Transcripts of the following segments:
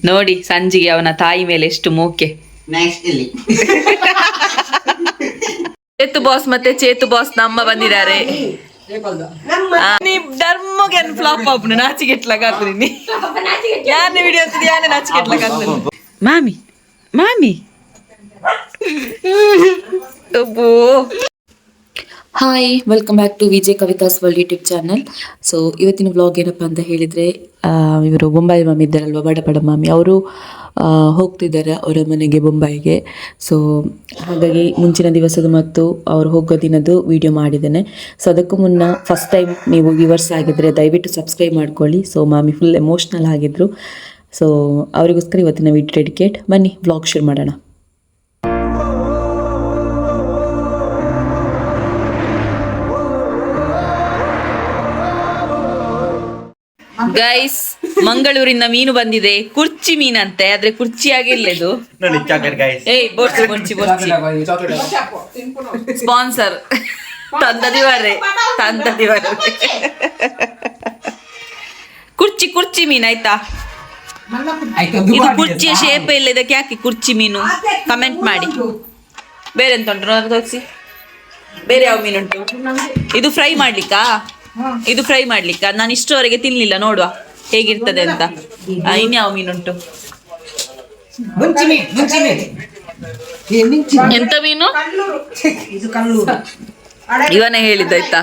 ನೋಡಿ ಸಂಜಿಗೆ ಅವನ ತಾಯಿ ಮೇಲೆ ಎಷ್ಟು ಮೋಕೆ. ಚೇತು ಬಾಸ್ ಮತ್ತೆ ಚೇತು ಬಾಸ್ ನಮ್ಮ ಬಂದಿದ್ದಾರೆ. ಧರ್ಮಗೆ ಫ್ಲಾಪ್ ಆಪ್ನು ನಾಚಿಗೆಟ್ಲಾಗ್ತೀನಿ ಯಾರನ್ನ ವಿಡಿಯೋ ಯಾರನ್ನ ನಾಚಿಗೆಟ್ಲಾಗ್ತೀನಿ. ಮಾಮಿ ಮಾಮಿ ಅಬ್ಬೋ. Hi, welcome back to Vijay Kavitha's world YouTube channel. So ಇವತ್ತಿನ ವ್ಲಾಗ್ ಏನಪ್ಪ ಅಂತ ಹೇಳಿದರೆ, ಇವರು ಬೊಂಬಾಯಿ ಮಾಮಿ ಇದ್ದಾರಲ್ವ, ಬಡ ಮಾಮಿ, ಅವರು ಹೋಗ್ತಿದ್ದಾರೆ ಅವರ ಮನೆಗೆ ಬೊಂಬಾಯಿಗೆ. ಸೊ ಹಾಗಾಗಿ ಮುಂಚಿನ ದಿವಸದ ಮತ್ತು ಅವ್ರು ಹೋಗೋ ದಿನದ್ದು ವಿಡಿಯೋ ಮಾಡಿದ್ದೇನೆ. ಸೊ ಅದಕ್ಕೂ ಮುನ್ನ ಫಸ್ಟ್ ಟೈಮ್ ನೀವು ವ್ಯೂವರ್ಸ್ ಆಗಿದ್ದರೆ ದಯವಿಟ್ಟು ಸಬ್ಸ್ಕ್ರೈಬ್ ಮಾಡ್ಕೊಳ್ಳಿ. ಸೊ ಮಾಮಿ ಫುಲ್ ಎಮೋಷ್ನಲ್ ಆಗಿದ್ದರು. ಸೊ ಅವರಿಗೋಸ್ಕರ ಇವತ್ತಿನ ವಿಡಿಯೋ ಡೆಡಿಕೇಟ್. ಬನ್ನಿ ವ್ಲಾಗ್ ಶುರು ಮಾಡೋಣ. ಗೈಸ್, ಮಂಗಳೂರಿನ ಮೀನು ಬಂದಿದೆ. ಕುರ್ಚಿ ಮೀನಂತೆ, ಆದ್ರೆ ಕುರ್ಚಿ ಆಗಿಲ್ಲ ಇದು. ಏಯ್ ಬೋರ್ಚಿ ಬೋರ್ಚಿ ಬೋರ್ಚಿ ಸ್ಪಾನ್ಸರ್ ತಂದದಿವರೆ ಕುರ್ಚಿ ಕುರ್ಚಿ ಮೀನು ಆಯ್ತಾ? ಇದು ಕುರ್ಚಿಯ ಶೇಪ್ ಇಲ್ಲ, ಇದಕ್ಕೆ ಯಾಕೆ ಕುರ್ಚಿ ಮೀನು? ಕಮೆಂಟ್ ಮಾಡಿ. ಬೇರೆ ಎಂತ ಉಂಟು ತೋರಿಸಿ, ಬೇರೆ ಯಾವ ಮೀನುಂಟು? ಇದು ಫ್ರೈ ಮಾಡ್ಲಿಕ್ಕಾ? ಇದು ಫ್ರೈ ಮಾಡ್ಲಿಕ್ಕ? ನಾನು ಇಷ್ಟರವರೆಗೆ ತಿನ್ಲಿಲ್ಲ, ನೋಡುವ ಹೇಗಿರ್ತದೆ ಅಂತ. ಇನ್ಯಾವ ಮೀನುಂಟು? ಎಂತ ಮೀನು? ಇವನೇ ಹೇಳಿದ್ದಾಯ್ತಾ?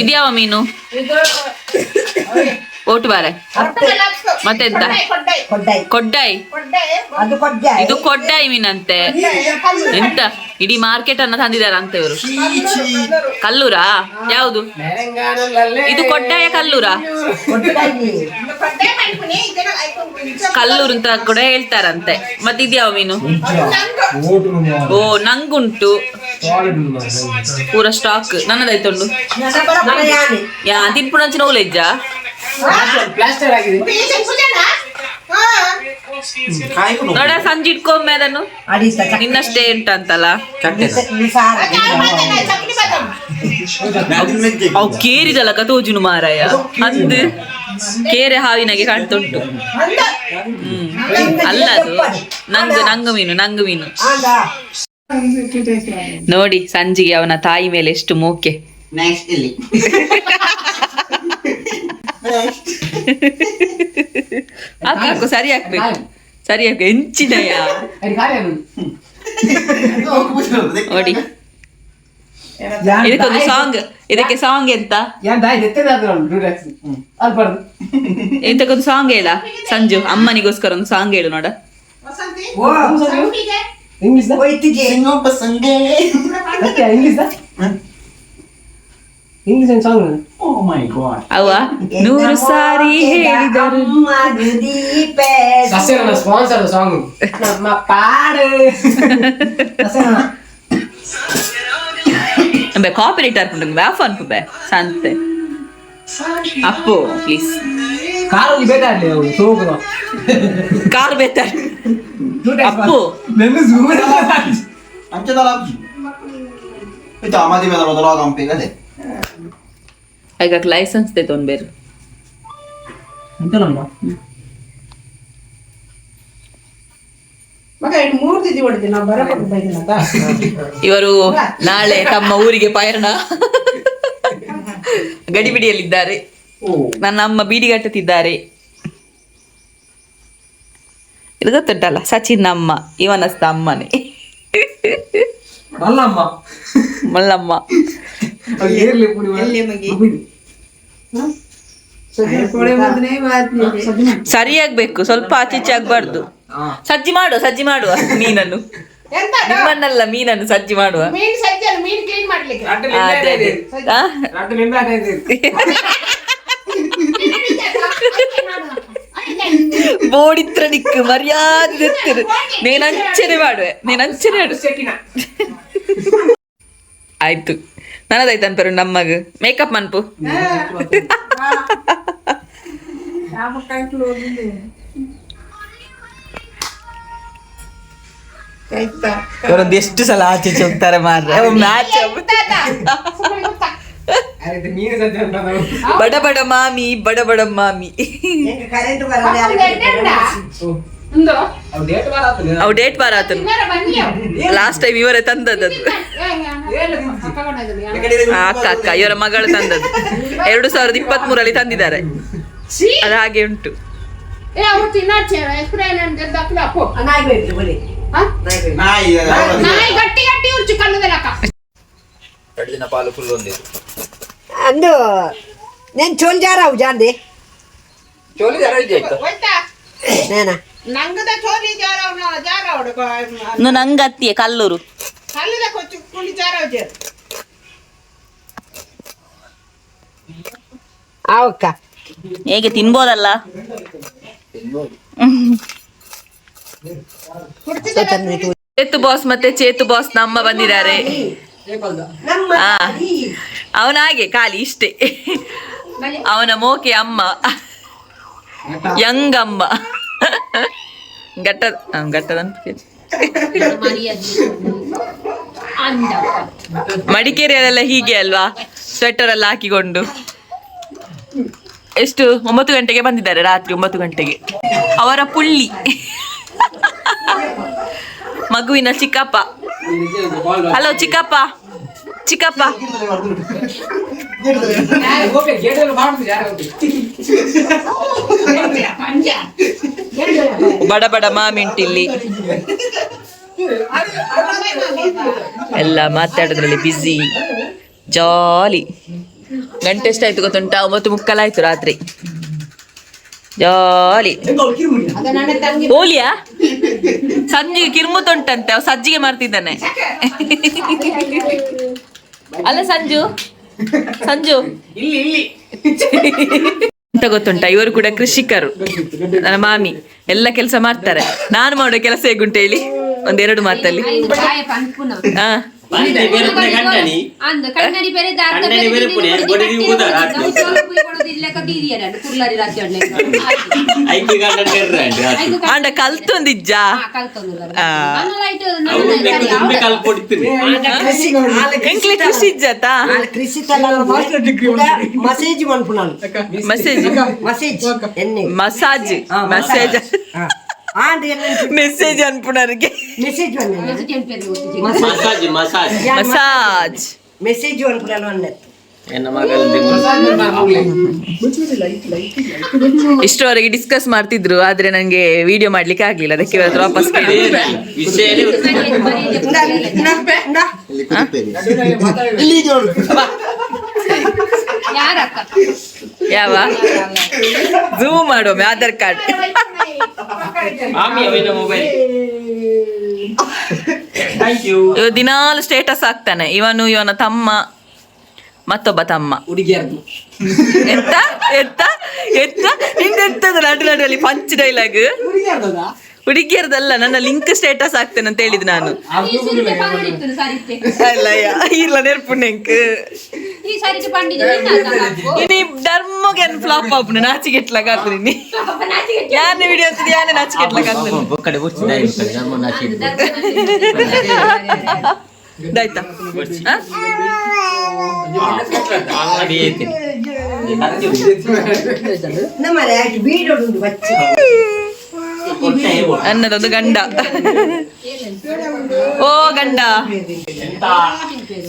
ಇದ್ಯಾವ ಮೀನು? ಓಟು ಬಾರೆ. ಮತ್ತೆಂತ? ಕೊಡ್ಡಾಯಿ. ಇದು ಕೊಡ್ಡಾಯಿ ಮೀನಂತೆ. ಎಂತ ಇಡೀ ಮಾರ್ಕೆಟ್ ಅನ್ನ ತಂದಿದಾರಂತ ಇವರು. ಕಲ್ಲೂರಾ? ಯಾವುದು ಇದು? ಕೊಡ್ಡಾಯ ಕಲ್ಲೂರಾ? ಕಲ್ಲೂರು ಅಂತ ಕೂಡ ಹೇಳ್ತಾರಂತೆ. ಮತ್ತೆ ಇದ್ಯಾವ ಮೀನು? ಓ, ನಂಗುಂಟು ಪೂರ ಸ್ಟಾಕ್ ನನ್ನದಾಯ್ತುಂಡು. ಯಾ ತಿನ್ಪುಣಂಚಿನ ಓಲೆಜ್ಜ ನೋಡ, ಸಂಜೆ ಇಟ್ಕೊಮ್ಮೆ ಅದನ್ನು ನಿನ್ನಷ್ಟೇ ಉಂಟಂತಲ್ಲ. ಅವು ಕೇರಿದಲ್ಲ ತೋಜುನು ಮಾರಾಯ, ಅಂದ್ ಕೇರೆ ಹಾವಿನಾಗೆ ಕಾಣ್ತುಂಟು. ಅಲ್ಲ, ಅದು ನಂಗು ಮೀನು. ನೋಡಿ ಸಂಜಿಗೆ ಅವನ ತಾಯಿ ಮೇಲೆ ಎಷ್ಟು ಮೋಕೆ. ಹಾಕು, ಸರಿ ಹಾಕ್ಬೇಕು, ಸರಿ ಹಾಕು. ಹೆಂಚಿನಯ್ಯ ನೋಡಿ. ಇದಕ್ಕೊಂದು ಸಾಂಗ್, ಇದಕ್ಕೆ ಸಾಂಗ್ ಎಂತ? ಎಂತಕ್ಕೊಂದು ಸಾಂಗ್ ಹೇಳ ಸಂಜು, ಅಮ್ಮನಿಗೋಸ್ಕರ ಒಂದು ಸಾಂಗ್ ಹೇಳು ನೋಡ. ಅವ್ವ 100 ಸಾರಿ ಹೇಳಿದರು. ಕಾಪಿರೈಟ್ ಆರ್ಕೊಂಡು ವ್ಯಾಫ್ ಅನ್ಪೆ ಸಂತೆ ಅಪ್ಪು ಪ್ಲೀಸ್. ಕಾರ್ ಬೇತಾರ ಅಪ್ಪು ಈಗ ಲೈಸೆನ್ಸ್ ತೆಗೊಂಡ್ಬೇರು. ಇವರು ನಾಳೆ ತಮ್ಮ ಊರಿಗೆ ಪಯಣ. ಗಡಿಬಿಡಿಯಲ್ಲಿದ್ದಾರೆ. ನನ್ನ ಅಮ್ಮ ಬೀಡಿ ಕಟ್ಟುತ್ತಿದ್ದಾರೆ. ಇದು ಗೊತ್ತುಂಟಲ್ಲ, ಸಚಿನ್ ಅಮ್ಮ, ಇವನಸ್ತ ಅಮ್ಮನೇ ಮಲ್ಲಮ್ಮ. ಸರಿಯಾಗ್ಬೇಕು, ಸ್ವಲ್ಪ ಆಚೀಚೆ ಆಗ್ಬಾರ್ದು. ಸಜ್ಜಿ ಮಾಡುವ ಮೀನನ್ನು, ನಿಮ್ಮನ್ನಲ್ಲ ಮೀನನ್ನು ಸಜ್ಜಿ ಮಾಡುವ. ಬೋಡಿತ್ರ ನಿಕ್ಕು ಮರ್ಯಾದೆ ನೇನಂಚನೆ ಮಾಡುವೆ. ಆಯ್ತು, ನನ್ನದಾಯ್ತು ಅನ್ಪರು. ನಮ್ಮಗ ಮೇಕಪ್ ಮನ್ಪು. ಇವರೊಂದು ಎಷ್ಟು ಸಲ ಆಚೆ ಹೋಗ್ತಾರೆ ಮಾರ್ರೆ ಮ್ಯಾಚ್ ಬಡ ಬಡ ಮಾಮಿ ಬಡ ಬಡ ಮಾಮಿ ಅವು ಡೇಟ್ ಬಾರ ಆತ ಲಾಸ್ಟ್ ಟೈಮ್ ಇವರೇ ತಂದದ್ದು ಅಕ್ಕ ಅಕ್ಕ ಇವರ ಮಗಳು ತಂದದ್ದು 2023 ತಂದಿದ್ದಾರೆ ಅದು ಹಾಗೆ ಉಂಟು. ಅಂದು నేను చోలి జారావు జాండి చోలి జారా నేనా ನಂಗದ ಚೋಲಿ ಜಾರವಡು ನಂಗತ್ತಿಯ ಕಲ್ಲೂರು ಕಲ್ಲಿದ ಕೊಚ್ಚು ಕುಳಿ ಜಾರವು ಅವಕ್ಕ ಹೇಗೆ ತಿನ್ಬೋದಲ್ಲ? ಚೇತು ಬಾಸ್ ಮತ್ತೆ ಚೇತು ಬಾಸ್ ನಮ್ಮ ಬಂದಿದ್ದಾರೆ. ಅವನಾಗೆ ಖಾಲಿ ಇಷ್ಟೇ, ಅವನ ಮೋಕೆ ಅಮ್ಮ ಯಂಗಮ್ಮ ಗಟ್ಟದಂತ ಮಡಿಕೇರಿಯಲ್ಲೆಲ್ಲ ಹೀಗೆ ಅಲ್ವಾ, ಸ್ವೆಟರ್ ಎಲ್ಲ ಹಾಕಿಕೊಂಡು. ಎಷ್ಟು 9 ಗಂಟೆಗೆ ಬಂದಿದ್ದಾರೆ, ರಾತ್ರಿ 9 ಗಂಟೆಗೆ. ಅವರ ಪುಳ್ಳಿ ಮಗುವಿನ ಚಿಕ್ಕಪ್ಪ. ಹಲೋ ಚಿಕ್ಕಪ್ಪ, ಚಿಕ್ಕಪ್ಪ ಬಡ ಬಡ ಮಾಮಿಂಟಿಲ್ಲಿ ಎಲ್ಲ ಮಾತಾಡೋದ್ರಲ್ಲಿ ಬ್ಯುಸಿ, ಜಾಲಿ. ಗಂಟೆ ಎಷ್ಟಾಯ್ತು ಗೊತ್ತುಂಟಾ? 9:30 ಆಯ್ತು ರಾತ್ರಿ. ಜಾಲಿ. ಓಲಿಯಾ ಸಂಜಿಗೆ ಕಿರ್ಮುತ್ತುಂಟಂತೆ, ಅವ ಸಜ್ಜಿಗೆ ಮಾಡ್ತಿದ್ದಾನೆ. ಅಲ್ಲ ಸಂಜು, ಸಂಜು ಅಂತ ಗೊತ್ತುಂಟ, ಇವರು ಕೂಡ ಕೃಷಿಕರು. ನನ್ನ ಮಾಮಿ ಎಲ್ಲ ಕೆಲಸ ಮಾಡ್ತಾರೆ. ನಾನು ಮಾಡೋ ಕೆಲಸ ಹೇಗುಂಟು ಹೇಳಿ, 1-2 ಮಾತಲ್ಲಿ. ಹಾ ಅಂಡ ಕಲ್ತೊಂದಿಜ್ಜ ಎಂಕ್ಲೆ ಕೃಷಿ ಇಜ್ಜತ మసేజ్ అనుకున్నాను. ಮಸೇಜ್ ಮಸಾಜ್ ಮಸೇಜ್ ಮೆಸೇಜ್ ಅನ್ಪುಣರಿಗೆ ಮಸಾಜ್ ಮೆಸೇಜ್ అనుకున్నాను అన్నది. ಇಷ್ಟರವರೆಗೆ ಡಿಸ್ಕಸ್ ಮಾಡ್ತಿದ್ರು, ಆದ್ರೆ ನಂಗೆ ವಿಡಿಯೋ ಮಾಡ್ಲಿಕ್ಕೆ ಆಗ್ಲಿಲ್ಲ, ಅದಕ್ಕೆ ಇವತ್ತು ವಾಪಸ್ ಯಾವ ಝೂಮ್ ಮಾಡೋಮೆ ಆಧಾರ್ ಕಾರ್ಡ್. ಇವ ದಿನಾಲು ಸ್ಟೇಟಸ್ ಹಾಕ್ತಾನೆ, ಇವನು, ಇವನ ತಮ್ಮ, ಮತ್ತೊಬ್ಬ ತಮ್ಮ. ಎಂತ ಎಂತ ಎಂತ ನಿಂದೆಂತದ ನಡುವಲ್ಲಿ ಪಂಚ್ ಡೈಲಾಗ್. ಹುಡುಗಿಯರ್ದಲ್ಲ, ನನ್ನ ಲಿಂಕ್ ಸ್ಟೇಟಸ್ ಹಾಕ್ತೇನೆ ಅಂತ ಹೇಳಿದ್ ನಾನು. ಅಲ್ಲ ಇಲ್ಲ ನೆರ್ಪುಣ್ಣೆಂಕ್ ini darmo gen flop apne nachigetla gadrini yaane video tidi yaane nachigetla gadrini bokkade bochi dai bokkade darmo nachi daita ha adi ete namare aiki video undu bacci ಅನ್ನದೊಂದು ಗಂಡ. ಓ ಗಂಡ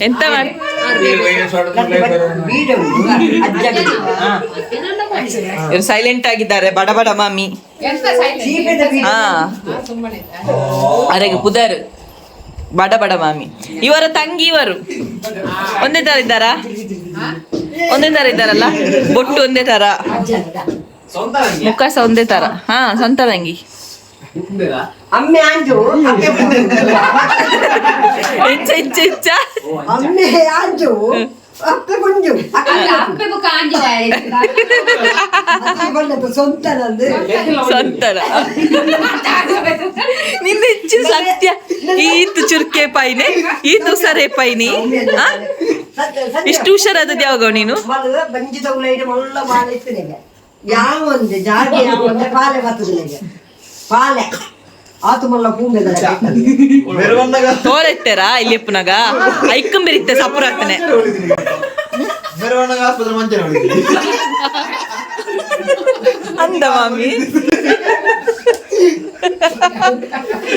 ಎಂತ ಮಾಡಿ ಇವರು ಸೈಲೆಂಟ್ ಆಗಿದ್ದಾರೆ, ಬಡ ಬಡ ಮಾಮಿ. ಹಾ ಅರೆಗೆ ಪುದರ್ ಬಡ ಬಡ ಮಾಮಿ. ಇವರ ತಂಗಿ ಇವರು ಒಂದೇ ತರ ಇದ್ದಾರಾ? ಒಂದೇ ತರ ಇದ್ದಾರಲ್ಲ, ಬೊಟ್ಟು ಒಂದೇ ತರ, ಮುಖ ಸಹ ಒಂದೇ ತರ. ಹಾ ಸ್ವಂತ ತಂಗಿ. ಅಮ್ಮೆ ಅಂಜು ಇಚ್ಚ ಇಚ್ಚ ಇಚ್ಚ ಅಮ್ಮೆ ಅಂಜು ಅಪ್ಪೆ ಗುಂಜು ಸ್ವಂತಡ ನಿನ್ನ ಹೆಚ್ಚು ಸತ್ಯ. ಈತು ಚುರ್ಕೆ ಪೈನೆ, ಈತು ಸರೆ ಪೈನಿ. ಇಷ್ಟು ಹುಷಾರಾದದ್ದು ಯಾವಾಗ ನೀನು? ಬಂಜಿ ತಗೊಳ್ಳ ಮಳ್ಳ ಮಾಲೆ ಯಾವೊಂದು ಜಾಗ ಯಾವೊಂದು ಪಾಲೆ ಬರ್ತದೆ ಪಾಲೆ ಆತು ಮಲ್ಲ ಪೂಂಬೆದ ತೋಲೆಟ್ಟೆರಾ ಇಲ್ಲಿ ಎಪ್ಪನಾಗ ಐಕ್ಕಂ ಬೆರಿತ್ತೆ ಸಪುರ ಆಗ್ತಾನೆ ಅಂದ ಮಾಮಿ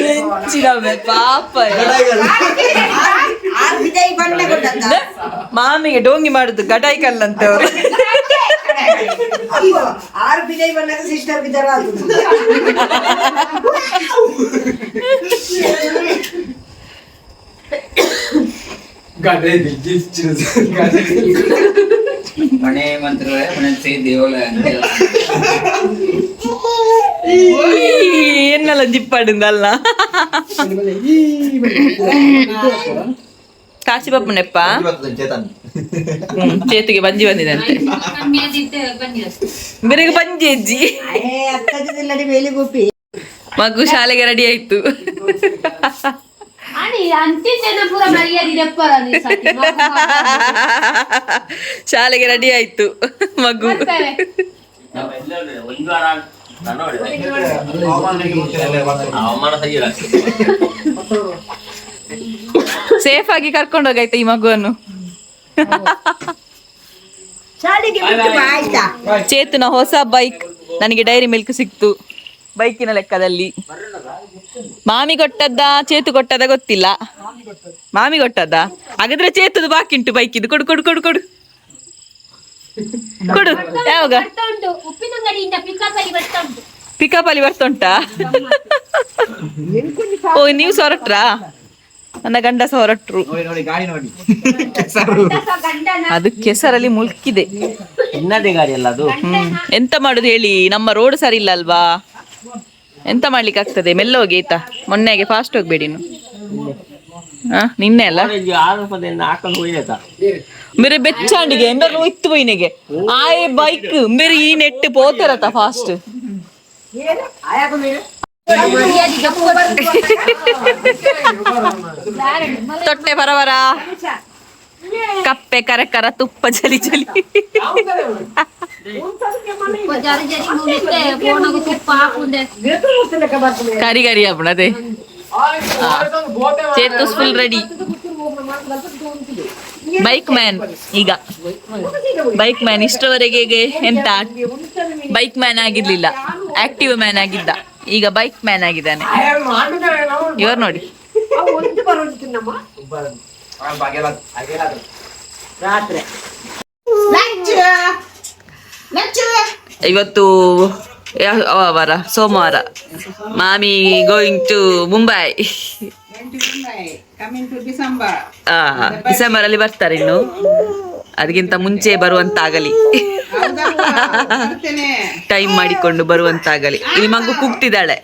ಎಂಚಿನವೇ ಪಾಪ ಮಾಮಿಗೆ ಡೋಂಗಿ ಮಾಡುದು ಗಡಾಯಿ ಕಲ್ಲಂತೆ ಅವ್ರು ಆರು ಬಿಜೈ ಬಂದಾಗ ಸಿಸ್ಟರ್ ಬಿದ್ದಾರ ಮನೆ ಮಂತ್ರ ಮನೆ ದೇವಳ ಎನ್ನಲ್ಲ ಜಿಪ್ಪಾಡಿಂದಲ್ಲ ಕಾಶಿಪಪ್ಪನೆಪ್ಪ ಚೇತುಗೆ ಬಂಜಿ ಬಂದಿದೆ ಅಂತೆ ಬೆರೆಗೆ ಬಂಜಿ ಅಜ್ಜಿ ಅತ್ತದಿಲ್ಲಡಿ ಬೇಲಿ ಗೋಪಿ ಮಗು ಶಾಲೆಗೆ ರೆಡಿ ಆಯ್ತು ಶಾಲೆಗೆ ರೆಡಿ ಆಯ್ತು ಮಗು ಸೇಫ್ ಆಗಿ ಕರ್ಕೊಂಡು ಹೋಗಾಯ್ತು ಈ ಮಗುವನ್ನು ಶಾಲೆಗೆ ಬಿಟ್ಟು ಬಾ, ಆಯ್ತಾ ಚೇತುನ ಹೊಸ ಬೈಕ್ ನನಗೆ ಡೈರಿ ಮಿಲ್ಕ್ ಸಿಕ್ತು ಬೈಕಿನ ಲೆಕ್ಕದಲ್ಲಿ ಮಾಮಿ ಕೊಟ್ಟದ್ದ ಚೇತು ಕೊಟ್ಟದ ಗೊತ್ತಿಲ್ಲ ಮಾಮಿ ಕೊಟ್ಟದ್ದ ಹಾಗಾದ್ರೆ ಚೇತುದು ಬಾಕಿ ಉಂಟು ಬೈಕ್ ಇದು ಕೊಡು ಕೊಡು ಕೊಡು ಕೊಡು ಕೊಡು ಯಾವಾಗ ಉಪ್ಪಿನಂಗಡಿಯಿಂದ ಪಿಕಪ್ ಅಲ್ಲಿ ಬರ್ತಾ ಉಂಟಾ ಓ ನೀವು ಹೊರಟ್ರಾ ನನ್ನ ಗಂಡಸ ಹೊರಟ್ರು ಗಾಡಿ ನೋಡಿ ಅದು ಕೆಸರಲ್ಲಿ ಮುಳುಕಿದೆ ಇನ್ನದೇ ಗಾಡಿ ಅಲ್ಲ ಅದು ಎಂತ ಮಾಡುದು ಹೇಳಿ ನಮ್ಮ ರೋಡ್ ಸರಿ ಇಲ್ಲ ಅಲ್ವಾ ಎಂತ ಮಾಡ್ಲಿಕ್ಕೆ ಆಗ್ತದೆ ಮೆಲ್ಲ ಹೋಗಿ ಆಯ್ತಾ ಮೊನ್ನೆಗೆ ಫಾಸ್ಟ್ ಹೋಗ್ಬೇಡಿ ಇನ್ನು ನಿನ್ನೆ ಅಲ್ಲ ಹಾಕೊಂಡು ಹೋಯ್ತಾ मेरे बेच्चांडिगे मेरे रोहित वहीनेगे आए बाइक मेरी ई नेट पोतेरता फास्ट ತೊಟ್ಟೆ ಬರವರ ಕಪ್ಪೆ ಕರೆ ಕರ ತುಪ್ಪ ಚಲಿ ಚಲಿ ಕರಿ ಕರಿ ಅಪ್ಪಣದೆ ಚೇತುಸ್ ಫುಲ್ ರೆಡಿ ಬೈಕ್ ಮ್ಯಾನ್ ಈಗ ಬೈಕ್ ಮ್ಯಾನ್ ಇಷ್ಟವರೆಗೆ ಎಂತ ಬೈಕ್ ಮ್ಯಾನ್ ಆಗಿರ್ಲಿಲ್ಲ ಆಕ್ಟಿವ್ ಮ್ಯಾನ್ ಆಗಿದ್ದ ಈಗ ಬೈಕ್ ಮ್ಯಾನ್ ಆಗಿದ್ದಾನೆ ಇವರು ನೋಡಿ ಇವತ್ತು ಯಾವ ವಾರ ಸೋಮವಾರ ಮಾಮಿ ಗೋಯಿಂಗ್ ಟು ಮುಂಬೈ ಡಿಸೆಂಬರ್ ಅಲ್ಲಿ ಬರ್ತಾರೆ ಇನ್ನು ಅದಕ್ಕಿಂತ ಮುಂಚೆ ಬರುವಂತಾಗಲಿ ಟೈಮ್ ಮಾಡಿಕೊಂಡು ಬರುವಂತಾಗಲಿ ಇಲ್ಲಿ ಮಗು ಕೂಗ್ತಿದ್ದಾಳೆ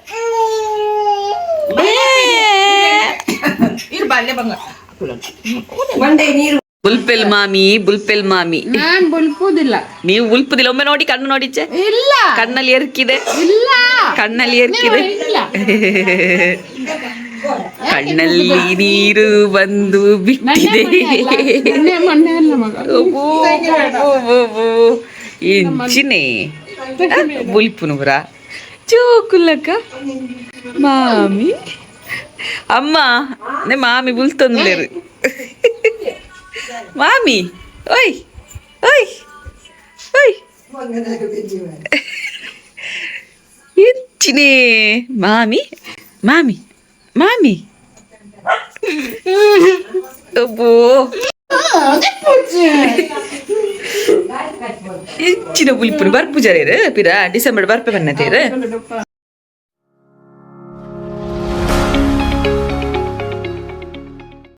ಬುಲ್ಪೆಲ್ ಮಾಮಿ ಬುಲ್ಪೆಲ್ ಮಾಮಿ ನಾನ್ ಬುಲ್ಪುದಿಲ್ಲ ನೀವು ಬುಲ್ಪುದಿಲ್ಲ ಒಮ್ಮೆ ನೋಡಿ ಕಣ್ಣು ನೋಡಿಚೆ ಇಲ್ಲ ಕಣ್ಣಲ್ಲಿ ಎರ್ಕಿದೆ ಇಲ್ಲ ಕಣ್ಣಲ್ಲಿ ಎರ್ಕಿದೆ ಇಲ್ಲ ಕಣ್ಣಲ್ಲಿ ನೀರು ಬಂದು ಬಿಟ್ಟಿದೆ ಮೊನ್ನೆ ಅಲ್ಲ ಮಗ ಇಂಚಿನೇ ಬುಲ್ಪುನುರ ಚೋಕುಲಕ ಮಾಮಿ ಅಮ್ಮ ನೆ ಮಾಮಿ ಬುಲ್ತೊಂದ್ಲೇರು ಮಾಮಿ ಓಯ್ ಓಯ್ ಓಯ್ ಇಂಚಿನೇ ಮಾಮಿ ಮಾಮಿ ಮಾಮಿ ಅಬ್ಬೋ ಹೆಚ್ಚಿನ ಬುಲ್ಪುನು ಬರ್ಪು ಜರೇರು ಪಿರ ಡಿಸೆಂಬರ್ ಬರ್ಪೆ ಬನ್ನತೇರು